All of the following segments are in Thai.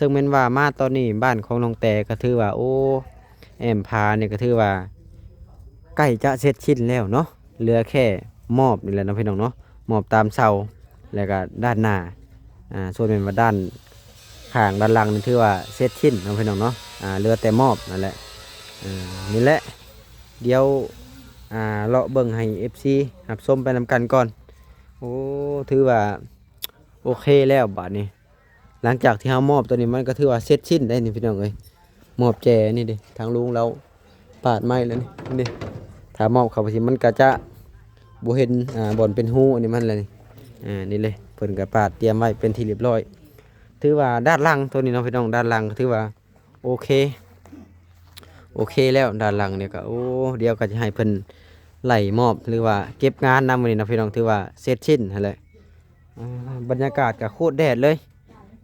ซึ่งแม่นว่ามาตอนนี้บ้านของน้องแต่ก็ถือว่าโอ้แอมพาเนี่ยก็ถือว่าใกล้จะเสร็จสิ้นแล้วเนาะเหลือแค่มอบนี่แหละเนาะพี่น้องเนาะมอบตามเสาแล้วก็ด้านหน้าส่วนเป็นว่าด้านข้างด้านหลังนี่ถือว่าเสร็จสิ้นเนาะพี่น้องเนาะเหลือแต่มอบนั่นแหละนี่แหละเดี๋ยวเลาะเบิ่งให้ FC รับชมไปนำกันก่อนโอ้ถือว่าโอเคแล้วบัดนี้หลังจากที่เฮามอบตัวนี้มันก็ถือว่าเสร็จสิ้นได้นี่พี่น้องเอ้ยมอบแจนี่ดิทางลุงเราปาดไม้แล้วนี่ถ้ามอบเข้าไปสิมันก็จะบ่เห็นบ่อนเป็นหูอันนี้มันเลยนี่เลยเพิ่นก็ปาดเตรียมไว้เป็นที่เรียบร้อยถือว่าด้านหลังตัวนี้เนาะพี่น้องด้านหลังก็ถือว่าโอเคแล้วด้านหลังเนี่ยก็โอ้เดี๋ยวก็จะให้เพิ่นไล่มอบหรือว่าเก็บงานนำมื้อนี้เนาะพี่น้องถือว่าเสร็จสิ้นหั่นแหละบรรยากาศก็โคตรแดดเลย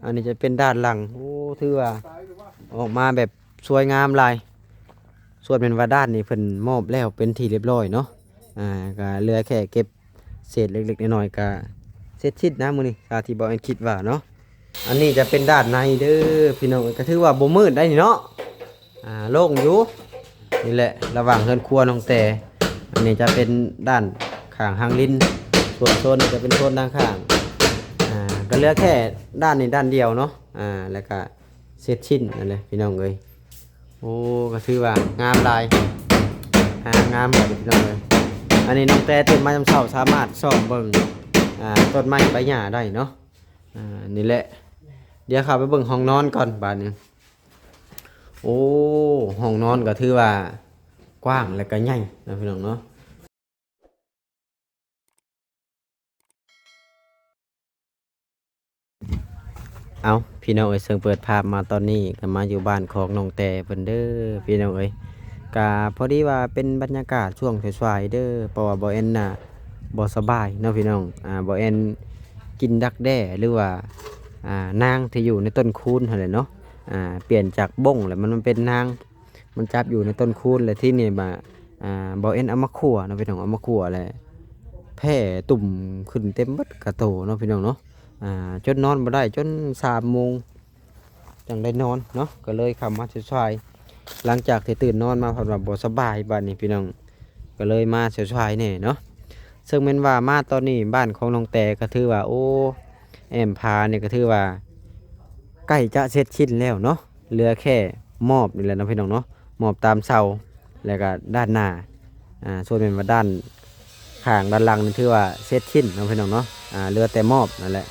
อันนี้จะเป็นด้านหลังโอ้ถือว่าออกมาแบบสวยงามหลายส่วนเป็นว่าด้านนี้เพิ่นมอบแล้วเป็นที่เรียบร้อยเนาะก็เหลือแค่เก็บเศษเล็กๆน้อยๆก็เสร็จสิ้นนะมื้อนี้ที่บ่แม่นคิดว่าเนาะอันนี้จะเป็นด้านในเด้อพี่น้องก็ถือว่าบ่มืดได้นี่เนาะโล่งอยู่นี่แหละระหว่างเฮือนครัวน้องแต่อันนี้จะเป็นด้านข้างหางลิ้นส่วนโซนนี้จะเป็นโซนด้านข้างก็เหลือแค่ด้านนี้ด้านเดียวเนาะแล้วก็เสร็จสิ้นนั่นเลยพี่น้องเอ้ยโอ้ก็ถือว่างามลายงามแบบพี่น้องเอ้ยอันนี้น้องแต่ตื่นมาจำเช้าสามารถส่องเบิ่งต้นไม้ใบหญ้าได้เนาะนี่แหละเดี๋ยวเข้าไปเบิ่งห้องนอนก่อนบาดนี้โอ้ห้องนอนก็ถือว่ากว้างและก็ใหญ่นะพี่น้องเนาะเอาพี่น้องเอ้ยเสิงเปิดภาพมาตอนนี้ก็มาอยู่บ้านของน้องแต่เพิ่นเด้อพี่น้องเอ้ยก็พอดีว่าเป็นบรรยากาศช่วงสายๆเด้อเพราะว่าบ่แอนน่ะบ่สบายเนาะพี่น้องบ่แอนกินดักแด้หรือว่านางที่อยู่ในต้นคูนหั่นแหละเนาะเปลี่ยนจากบ้งแล้วมันเป็นนางมันจับอยู่ในต้นคูนแล้วที่นี่บ่แอนเอามาคั่วเนาะพี่น้องเอามาคั่วแหละแพ้ตุ่มขึ้นเต็มเบิดกระโตเนาะพี่น้องเนาะจนนอนบ่ได้จน3 โมงจังได้นอนเนาะก็เลยคำมาช่วยหลังจากที่ตื่นนอนมาพอแบบบ่สบายบ้านนี้พี่น้องก็เลยมาช่วยเนี่ยเนาะซึ่งแม่นว่ามาตอนนี้บ้านของน้องแต่ก็ถือว่าโอ้แอมพาเนี่ยก็ถือว่าใกล้จะเสร็จสิ้นแล้วเนาะเหลือแค่มอบนี่แหละนะพี่น้องเนาะมอบตามเสาแล้วก็ด้านหน้าส่วนเป็นว่าด้านข้างด้านหลังนี่ถือว่าเสร็จสิ้นนะพี่น้องเนาะเหลือแต่มอบนั่นแหละ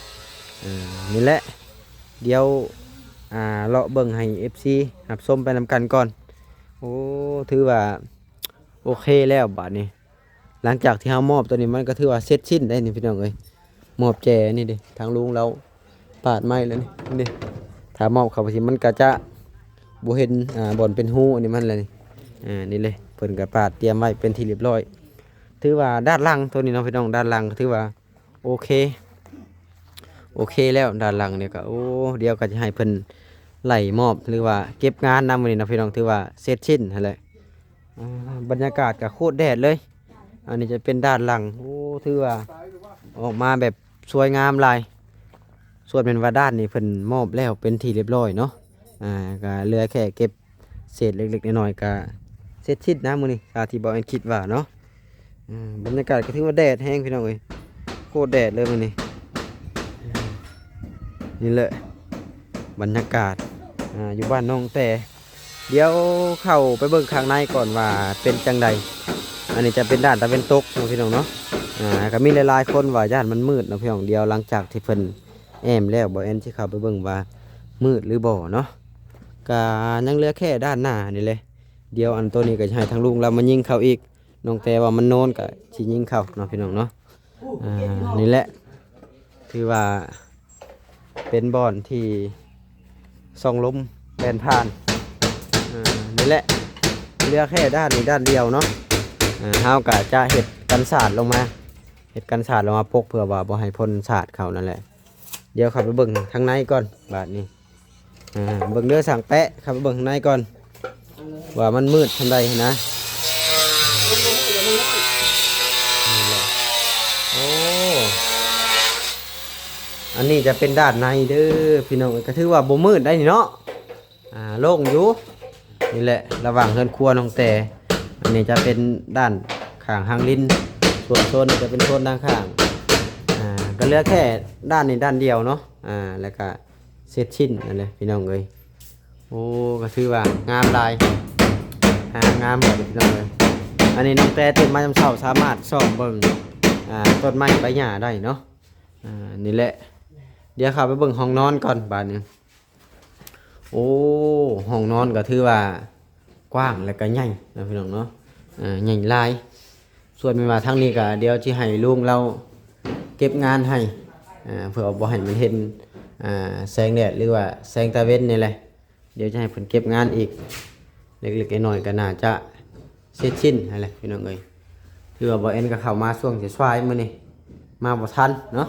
นี่แหละเดี๋ยวเลาะเบิ่งให้ FC รับชมไปนำกันก่อนโอ้ถือว่าโอเคแล้วบัดนี้หลังจากที่เฮามอบตัวนี้มันก็ถือว่าเสร็จสิ้นได้นี่พี่น้องเอ้ยมอบแจนี่ดิทางลุงเราปาดไม้แล้วนี่ถ้ามอบเข้าไปสิมันก็จะบ่เห็นบ่อนเป็นหูอันนี้มันเลยนี่เลยเพิ่นก็ปาดเตรียมไว้เป็นที่เรียบร้อยถือว่าด้านหลังตัวนี้เนาะพี่น้องด้านหลังถือว่าโอเคแล้วด้านหลังเนี่ยก็โอ้เดี๋ยวก็จะให้เพิ่นไล่มอบหรือว่าเก็บงานนำมื้อนี้นะพี่น้องถือว่าเสร็จสิ้นหั่นแหละบรรยากาศก็โคตรแดดเลยอันนี้จะเป็นด้านหลังโอ้ถือว่าออกมาแบบสวยงามหลายส่วนเป็นว่าด้านนี้เพิ่นมอบแล้วเป็นที่เรียบร้อยเนาะก็เหลือแค่เก็บเศษเล็กๆน้อยๆก็เสร็จสิ้นนะมื้อนี้ที่บ่แม่นคิดว่าเนาะบรรยากาศก็ถือว่าแดดแห้งพี่น้องเอ้ยโคตรแดดเลยมื้อนี้นี่แหละบรรยากาศอยู่บ้านน้องแต่เดี๋ยวเข้าไปเบิ่งข้างในก่อนว่าเป็นจังใดอันนี้จะเป็นด้านตะเวนตกนะพี่น้องเนาะก็มีหลายๆคนว่าย่านมันมืดนะพี่น้องเดียวหลังจากที่เพิ่นแอมแล้วบ่แอนสิเข้าไปเบิ่งว่ามืดหรือบ่เนาะก็ยังเหลือแค่ด้านหน้านี่เลยเดี๋ยวอันตัวนี้ก็จะให้ทางลุงเรามายิงเข้าอีกน้องแต่ว่ามันโน่นก็สิยิงเข้าเนาะพี่น้องเนาะนี่แหละถือว่าเป็นบ่อนที่ส่องลมแผ่นผ่านนี่แหละเหลือแค่ด้านนี้ด้านเดียวเนาะเฮาก็จะเห็ดกันศาสตร์ลงมาปกเพื่อว่าบ่ให้พ่นศาสตร์เขานั่นแหละเดี๋ยวขับไปเบิ่งข้างในก่อนบาดนี้เบิ่งเด้อสั่งแปะขับไปเบิ่งข้างในก่อนว่ามันมืดทำใดนะโอ้ อันนี้จะเป็นด้านในเด้อพี่น้องก็ถือว่าบ่มืดได้นี่เนาะโล่งอยู่นี่แหละระหว่างเฮือนครัวน้องแต่อันนี้จะเป็นด้านข้างหางลิ้นส่วนโซนนี้จะเป็นโซนด้านข้างก็เหลือแค่ด้านนี้ด้านเดียวเนาะแล้วก็เสร็จชิ้นนั่นเลยพี่น้องเอ้ยโอ้ก็ถือว่างามลายงามแบบพี่น้องเอ้ยอันนี้น้องแต่ตื่นมาจำเช้าสามารถส่องเบิ่งต้นไม้ใบหญ้าได้เนาะนี่แหละเดี๋ยวเข้าไปเบิ่งห้องนอนก่อนบาดนี้โอ้ห้องนอนก็ถือว่ากว้างและก็ใหญ่นะพี่น้องเนาะใหญ่หลายส่วนไม่ว่าทางนี้ก็เดี๋ยวสิให้ลุงเราเก็บงานให้เพื่อบ่ให้มันเห็นแสงแดดหรือว่าแสงตะเวนนี่แหละเดี๋ยวจะให้เพิ่นเก็บงานอีกเล็กๆน้อยๆก็น่าจะเสร็จสิ้นนั่นแหละพี่น้องเอ้ยถือว่าบ่เอ็นก็เข้ามาช่วงสายๆมื้อนี้มาบ่ทันเนาะ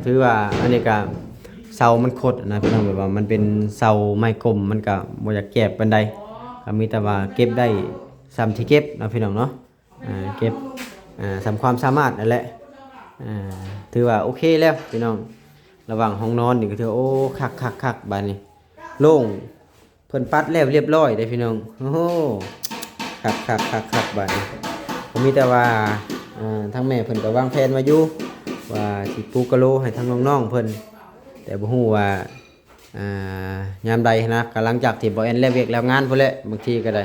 ถือว่าอันนี้ก็เสามันคดนะพี่น้องแบบว่ามันเป็นเสาไม้กลมมันก็บ่อยากแก็บปานใดก็มีแต่ว่าเก็บได้ซ้ำที่เก็บนะพี่น้องเนาะเก็บสำความสามารถนั่นแหละถือว่าโอเคแล้วพี่น้องระหว่างห้องนอนนี่ก็ถือโอ้คักๆๆบาดนี้โล่งเพิ่นปัดแล้วเรียบร้อยเด้พี่น้องโอ้โหคักบาดนี้ก็มีแต่ว่าทางแม่เพิ่นก็วางแผนไว้อยู่ว่าสิปลูกกะโหลให้ทางน้องๆเพิ่นแต่บ่ฮู้ว่ายามใดนะก็หลังจากที่บ่แอนแล้วเวียกแล้วงานพุ่นแหละบางทีก็ได้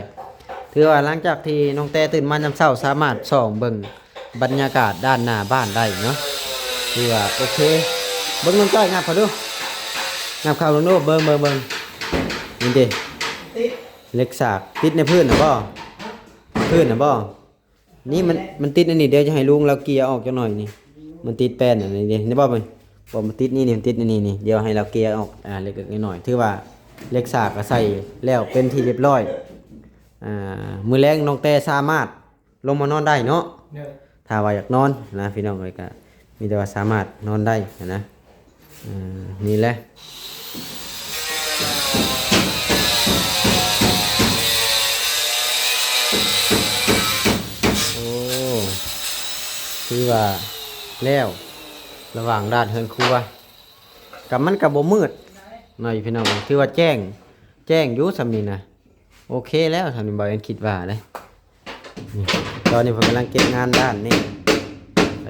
ถือว่าหลังจากที่น้องแต่ตื่นมายามเช้าสามารถส่องเบิ่งบรรยากาศด้านหน้าบ้านได้เนาะถือว่าโอเคเบิ่งน้องจ้อยงับเขาดูงับเข้าลงดูเบิ่งนี่ดิเหล็กสากติดในพื้นน่ะบ่พื้นน่ะบ่นี่มันติดอันนี้เดี๋ยวจะให้ลุงเราเกลี่ยออกจักหน่อยนี่มันติดแป้นอันนี้ดินี่บ่มันติดนี่มันติดนี่เดี๋ยวให้เราเกลี่ยออกเล็กๆน้อยๆถือว่าเหล็กสากก็ใส่แล้วเป็นที่เรียบร้อยมื้อแลงน้องแต่สามารถลงมานอนได้เนาะถ้าว่าอยากนอนนะพี่น้องเอ้ยก็มีแต่ว่าสามารถนอนได้นะนี่แหละโอ้คือว่าแล้วระหว่างด้านเฮือนครัวกับมันกับบ่มืดหน่อยพี่น้องคือว่าแจ้งอยู่สำนี้นะโอเคแล้วทำนี่บ่เอ็นคิดว่าเลยตอนนี้ผมกำลังเก็บงานด้านนี้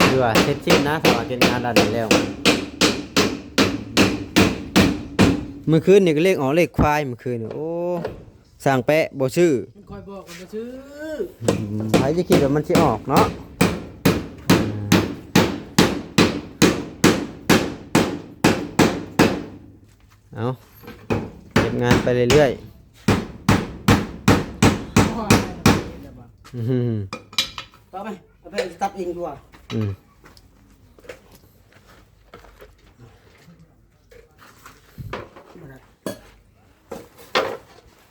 คือว่าเสร็จสิ้นนะถ้าว่าเก็บงานด้านนี้แล้วเมื่อคืนนี่ก็เลขเลขควายเมื่อคืนโอ้สร้างแปะบ่ชื่อคอยบอกกันบ่ชื่อใครจะคิดว่ามันสิออกเนาะเอาเก็บงานไปเรื่อยๆต่อไปเอาไปตับเองดีกว่า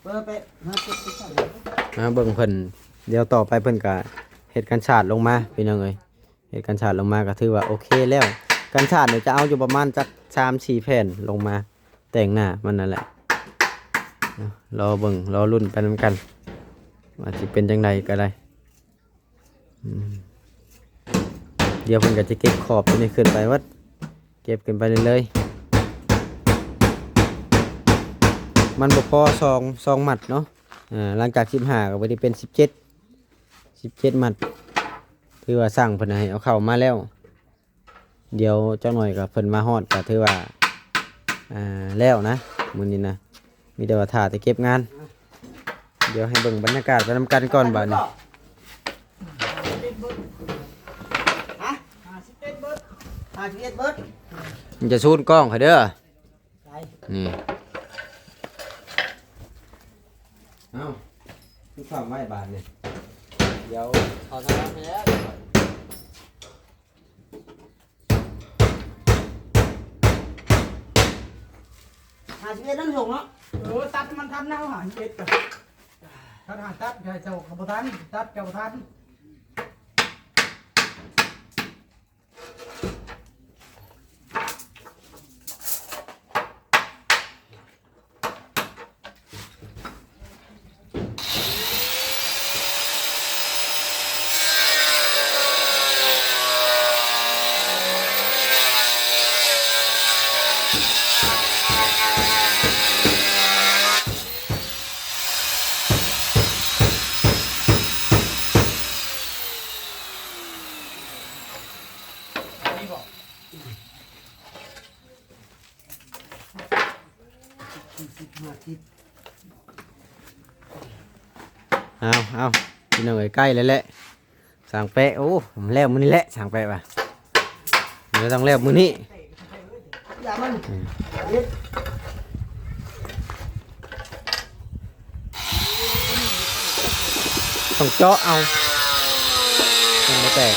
เบิ่งเพิ่นเดี๋ยวต่อไปเพิ่นก็เฮ็ดกันฉาดลงมาพี่น้องเอ้ยเฮ็ดกันฉาดลงมาก็ถือว่าโอเคแล้วกันฉาดเนี่ยจะเอาอยู่ประมาณจัก 3-4 แผ่นลงมาแต่งหน้ามันนั่นแหละรอเบิ่งรอรุ่นไปนำกันว่าสิเป็นจังไดก็ได้เดี๋ยวเพิ่นก็จะเก็บขอบตัวนี้ขึ้นไปวัดเก็บขึ้นไปเรื่อยๆมันบ่พอซองมัดเนาะหลังจาก15ก็บ่ได้เป็น17มัดถือว่าสั่งเพิ่นให้เอาเข้ามาแล้วเดี๋ยวเจ้าหน่อยก็เพิ่นมาฮอดก็ถือว่าแล้วนะมื้อนี้นะมีแต่ว่าท่าแต่เก็บงานเดี๋ยวให้เบิ่งบรรยากาศไปนำกันก่อนบัดนี้มันจะซูนกล้องให้เด้อนี่เอ้าคือความไว้บาดนี่เดี๋ยวเอาทางไปแล้ว51นั่นส่งเนาะตัดมันทันนะ51กับถ้าตัดแกเจ้ากับบ่ทันตัดแกบ่ทัน เอาพี่น้องเอ้ยใกล้แล้วแหละสั่งแปะโอ้ผมแล้วมื้อนี้แหละสั่งแปะป่ะเดี๋ยวต้องแล้วมื้อนี้ อย่ามัน ต้องเจาะเอายังไม่แตก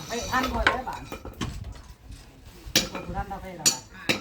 ไอ้ท่านคอยได้บ้านคนท่านได้ละบ้าน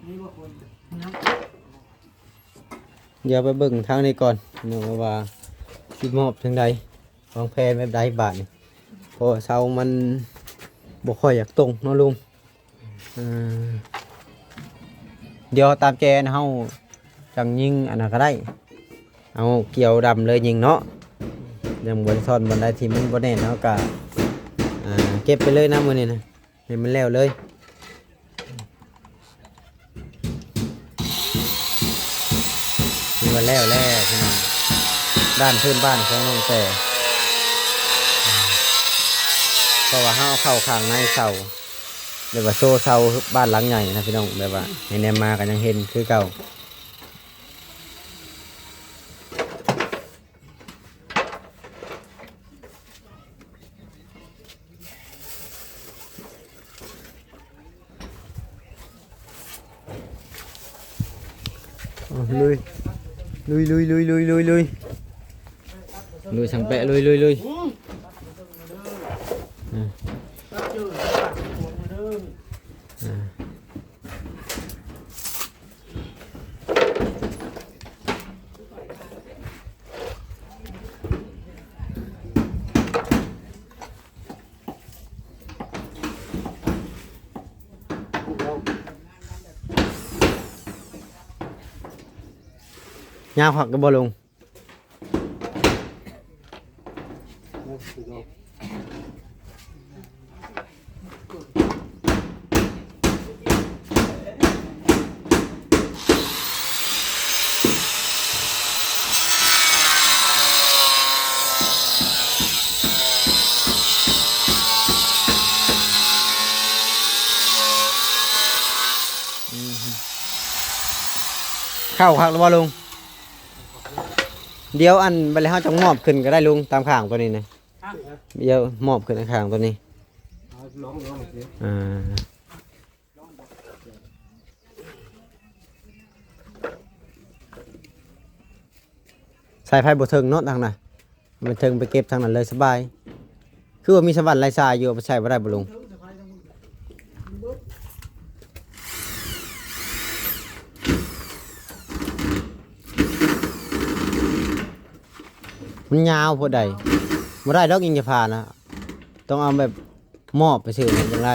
นี่ว่าคนนะ เดี๋ยวไปเบิ่งทางนี้ก่อนเนื่องว่าสิมอบทางใดวางแผนแบบใดบาทนี่เพราะเสามันบ่ค่อยอยากตรงเนาะลุงอ่าเดี๋ยวตามแจนะเฮาจังยิงอันนั้นก็ได้เอาเกี่ยวดำเลยยิงเนาะยังบ่ได้ซ่อนบันไดที่มันบ่แน่นเนาะก็เก็บไปเลยนะมื้อนี้นะให้มันแล้วเลยนี่ว่าแล้วพี่น้องด้านพื้นบ้านของน้องแต่เพราะว่าเฮาเข้าข้างในเสาเรียกว่าโซ่เสาบ้านหลังใหญ่นะพี่น้องแบบว่าในแนมมากันยังเห็นคือเก่าลุยสังแปะลุยยาวผักกับบอลงเข้าผักหรือบ่ลุงเดี๋ยวอันไปแล้วจะมอบขึ้นก็ได้ลุงตามข้างตัวนี้นะเดี๋ยวมอบขึ้นข้างตัวนี้ใส่ไฟบดเทิงเนาะทางน่ะมันเทิงไปเก็บทางนั้นเลยสบายคือว่ามีสวรรค์ไรทรายอยู่ไปใส่บ่ได้บ่ลุงมันยาวพอใดบ่ได้ดอกอิงจะผ่านนะต้องเอาแบบมอบไปซื้อมันจังไร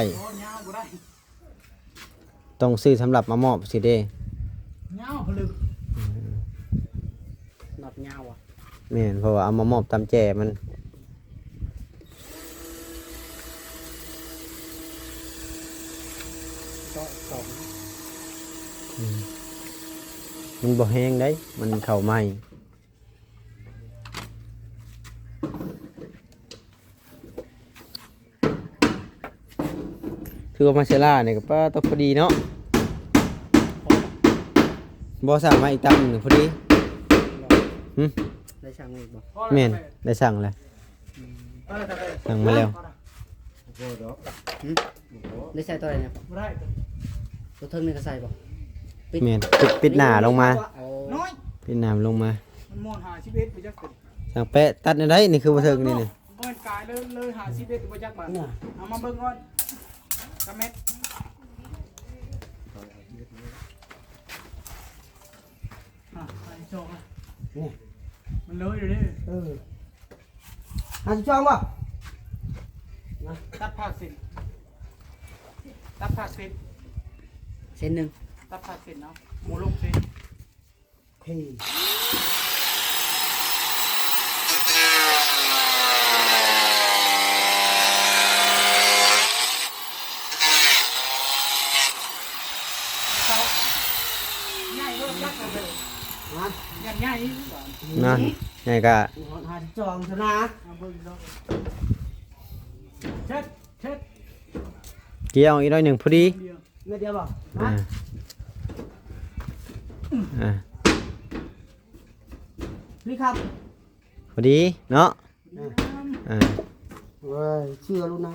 ต้องซื้อสำหรับมามอบสิเด้เงาผลึกหนอดเงาอ่ะแม่นเพราะว่าเอามามอบตามแจมันมันบ่แห้งได้มันเข้าไหม้คือมาเชล่าเนี่ยก็ป้าต้องพอดีเนาะบอสั่งมาอีกตั้งหนึ่งพอดีได้สั่งอีกบ่แม่นได้สั่งเลยสั่งมาแล้วได้ใส่ตัวไหนเนี่ยตัวเทิงนี่ก็ใส่บ่แม่นปิดหน้าลงมาปิดหน้าลงมามันมอนหาชีวิตไปจักเป็นสั่งแปะตัดในได้นี่คือบ่เทิงนี่นี่ กายเลยหาชีวิตบ่จักบาทเอามาเบิ่งก่อนกระเม็ดไอ้โชคนี่มันเลยอยู่ดิหาช่องป่ะตัดผักสิตัดผักสิ เส้นหนึ่ง ตัดผักสิเนาะหมูลูกสิ เฮ้ย เขาง่ายเพิ่มยักษ์เลยง่าย นั่นไงก็ หาช่องชนะ เอาเบิ่งดูเช็ด เกี่ยวอีกหน่อยหนึ่งพอดี เดียว ไม่เดียวป่ะ อ่าอ่า นี่ครับ พอดีเนาะอ่า เว้ยเชื่อลูกนะ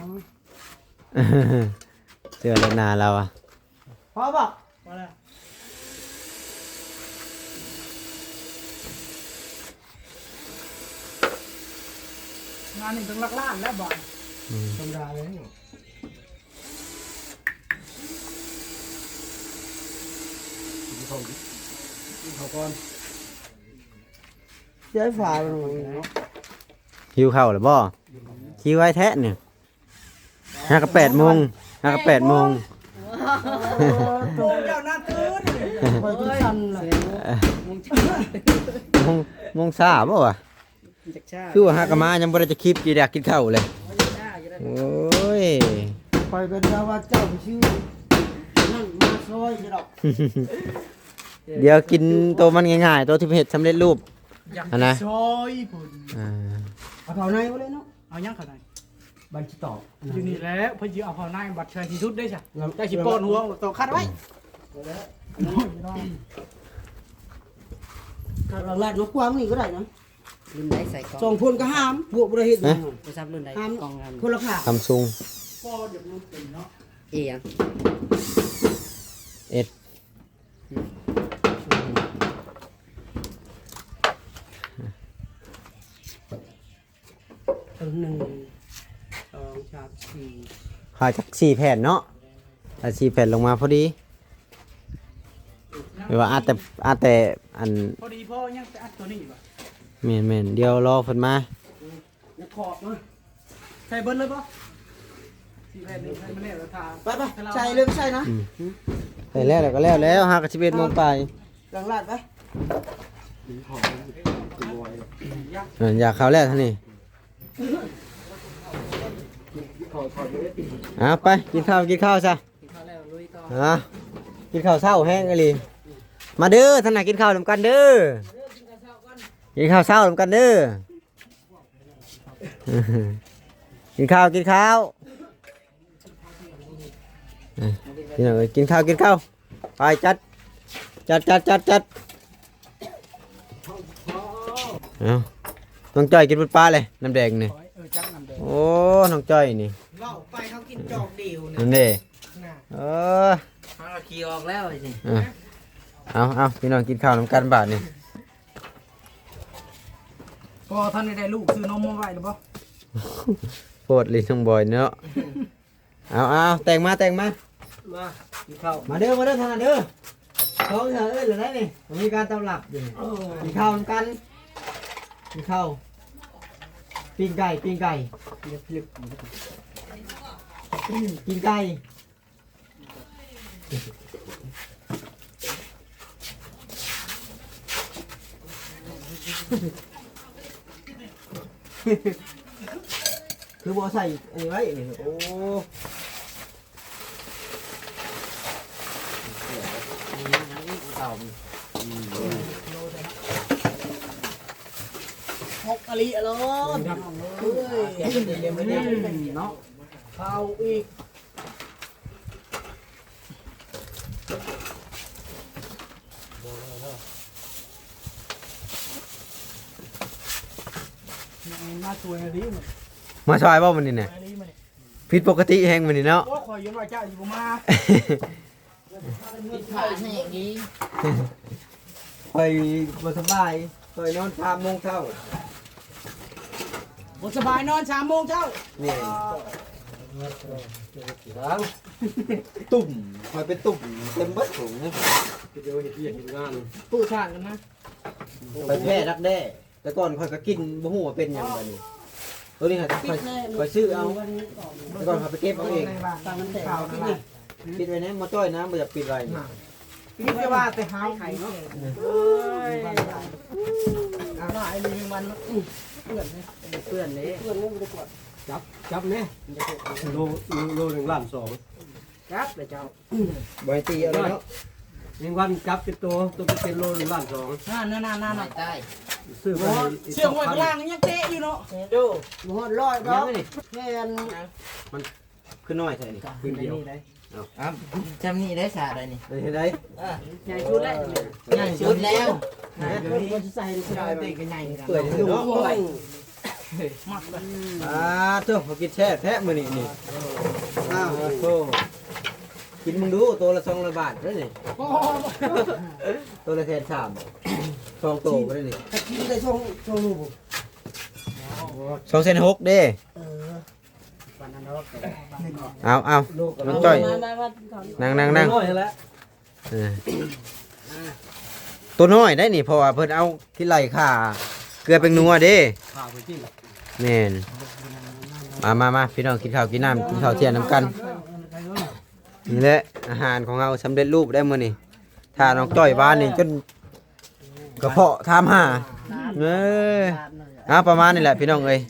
เสื้อเล็กนาเราอ่ะ พอป่ะ มาแล้วงานนี่ต้องลักล้านแล้วบ่อย ธรรมดาเลยเขาก่อนใช้ฝาเป็นไงเนาะ หิวข้าวหรือบ่คิวไว้แท้เนี่ย5:08 น5:08 น โอ้ยเดี๋ยวน่าตื่น ไปกินซันเลย มงซ่าบ่วะคือว่าหากะมายังบ่ได้จะคลิปกี่อยากกินข้าวเลยโอ้ย ไปเป็นเจ้าว่าเจ้าชื่อนั่นมาซอยจะดอก เดี๋ยวกินตัวมันง่ายๆตัวที่เฮ็ดสำเร็จรูป อยาก อันนะ ซอยพุ่น อ่า เอาเท่าไหนวะเลยเนาะ เอายังขนาด บัญชีต่อ อยู่นี่แล้วเพิ่นสิเอาเข้าในบัตรเชิญที่สุดได้จ้ะได้สิโปนหัวต่อคัดไว้ ถ้าเราลาดมากว้างนี่ก็ได้นะ รุ่นใดใส่กล่อง สองคนก็ห้ามบวกบริเหตุนะ โทรศัพท์รุ่นใด ห้าม กล่องกัน คนละขา Samsung พอเดี๋ยวมันเป็นเนาะ เอียง S 1 2 3 4 หาจาก4แผ่นเนาะถ้า4แผ่นลงมาพอดีหรือว่าอาจแต่อัน พอดีพ่อยังจะอัดตัวนี้บ่ แม่นๆเดี๋ยวรอเพิ่นมา แล้วขอบนะ ใส่เบิ้ลเลยป่ะสี่แผ่นหนึ่งใส่มาแล้วทา ไปไปใส่เลยใส่นะ ใส่แล้วก็แล้วหากะ11 โมงไป หลังลาดไป อยากเข้าแล้วท่านี่เอาไปกินข้าวซะ กินข้าวแล้วลุยต่อ กินข้าวเช้าแห้งกะลีมาเด้อท่านน่ะกินข้าวนำกันเด้อกินข้าวเช้านำกันเด้อ กินข้าวกินข้าวกินข้าวไปจัดเอาน้องจ้อยกินบุญปลาเลยน้ำแดงนี่ จักน้ำแดง โอ้น้องจ้อยนี่ เล่าไปเขากินจอกเดียวนะ นั่นเด้อ เราขี่ออกแล้วสิ เอาพี่น้องกินข้าวนำกันบาทนี่ พอท่านได้ลูกซื้อนมมาไว้หรือเปล่า โพดลิ้นน้องบอยเนาะเอาแต่งมา มากินข้าว มาเด้อท่านเด้อท้องเธอหรือไรนี่มีการตำรับอยู่กินข้าวนำกันกินข้าวปิ้งไก่กินไก่ คือบ่ใส่อันนี้ไว้นี่โอ้ หกอลีอะโลเฮ้ยเดี๋ยวไม่ได้เนาะข้าวอีก มาช่วยอะไรนี่มัน มาซอยบ่มันนี่น่ะ อะไรมัน ผิดปกติแฮงมันนี่เนาะ โอ้คอยยืนว่าเจ้าอยู่มา กินผ่านให้อย่างนี้ ไปบ่สบายไปนอน3 โมงเช้า บ่สบายนอน3 โมงเช้า นี่ตุ่มคอยเป็นตุ่มเต็มเบิดถุงนี่ เดี๋ยวเฮ็ดเวียกเฮ็ดงาน ตู้ชาติกันนะ ไปแพร่ดักแด้แต่ก่อนคอยก็กินบ่ฮู้ว่าเป็นหยังบัดนี้ตัวนี้ค่ะคอยซื้อเอาแต่ก่อนเขาไปเก็บเอาเอง ฟังมันข่าวนะ ปิดไว้นะมาจ้อยน้ำบ่อยากปิดไว้ นี่จะว่าแต่หาไข่เนาะเอ้ยเอาไอ้ลิงมันเปื้อนเลย เพื่อนเลย เปื้อนเลยบ่ได้กด จับแน่โล1.2 ล้าน ครับเลยเจ้า บ่ให้ตีเอาเลยเนาะ แมงวันจับเป็นตัวเป็นโล1.2 ล้าน นั่น ไม่ใต้ ซื้อไป เชื่องไว้ข้างล่างยังเตะอยู่เนาะดูบ่ฮอดร้อยดอกแค่น คือน้อยแท้นี่ คืนเดียว ครับจำนี่ได้สาอะไรนี่ ได้เฮ็ดได้ ใหญ่ชุดแล้ว ใหญ่ชุดแล้ว เดี๋ยวนี้สิใส่ได้เตะกันใหญ่ เปื่อยเนาะ มักเลย เจ้าพอกินแช่แท้มื้อนี้นี่อ้าวโธ่กินมึงดูตัวละ200 บาทเด้อนี่ โอ้ ตัวละ1,300 2โตบ่ได้นี่ ตะกี้ได้ช่องลูก 2,600เด้ วันนั้นเนาะ เอามันจ้อย มา นั่ง น้อยแล้ว เออตัวน้อยได้นี่เพราะว่าเพิ่นเอาที่ไหล่ข่าเกลือเป็นนัวเด้ ข้าวไปกิน แม่นมาพี่น้องกินข้าวกินน้ำกินข้าวเที่ยงน้ำกันนี่แหละอาหารของเราสำเร็จรูปได้มื้อนี้ถ้าน้องจ้อยบ้านนี่จนกระเพาะทามหาเอ้ยประมาณนี้แหละพี่น้องเอ้ย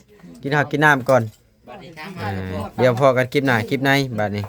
กินข้าวกินน้ำก่อน บัดนี้ถาม เอ หา อเดี๋ยวพอกันคลิปหน้าคลิปในบัดนี้